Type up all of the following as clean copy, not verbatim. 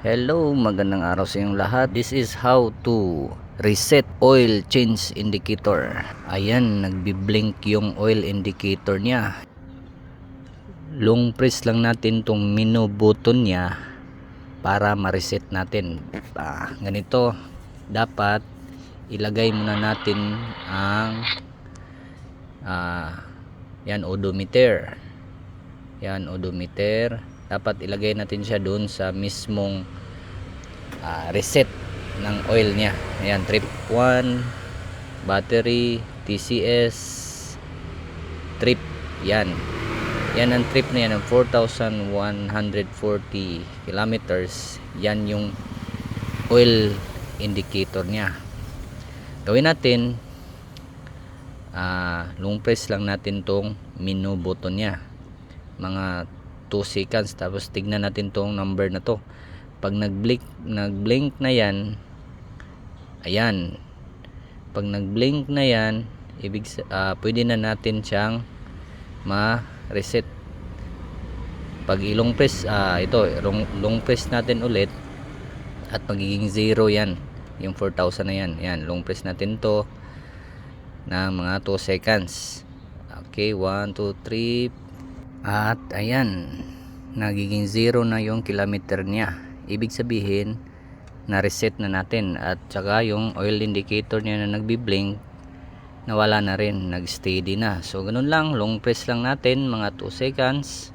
Hello, magandang araw sa inyong lahat. This is how to reset oil change indicator. Ayan, nagbi-blink yung oil indicator niya. Long press lang natin tong menu button niya para ma-reset natin. Ganito, dapat ilagay muna natin ang yan, odometer. Yan, odometer. Dapat ilagay natin siya doon sa mismong reset ng oil niya. Ayan, trip 1, battery, TCS, trip. Yan ang trip na yan, ng 4,140 kilometers. Yan yung oil indicator niya. Gawin natin, long press lang natin tong menu button niya, mga 2 seconds, tapos tignan natin tong number na to. Pag nag-blink na yan, ayan, pag nag-blink na yan, pwede na natin siyang ma-reset. Pag long press, long press natin ulit, at magiging 0 yan, yung 4,000 na yan. Yan, long press natin to na mga 2 seconds. Okay, 1, 2, 3. At ayan, nagiging 0 na yung kilometer niya. Ibig sabihin, na-reset na natin. At saka yung oil indicator niya na nagbi-blink, nawala na rin, nag-steady na. So ganun lang, long press lang natin mga 2 seconds.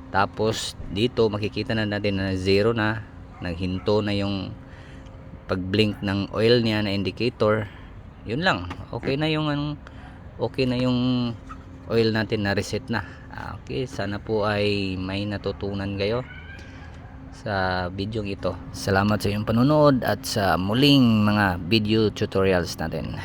Tapos dito makikita na natin na 0 na, naghinto na yung pag-blink ng oil niya na indicator. Yun lang, okay na yung oil natin, na reset na. Okay, sana po ay may natutunan kayo sa video ito. Salamat sa iyong panonood at sa muling mga video tutorials natin.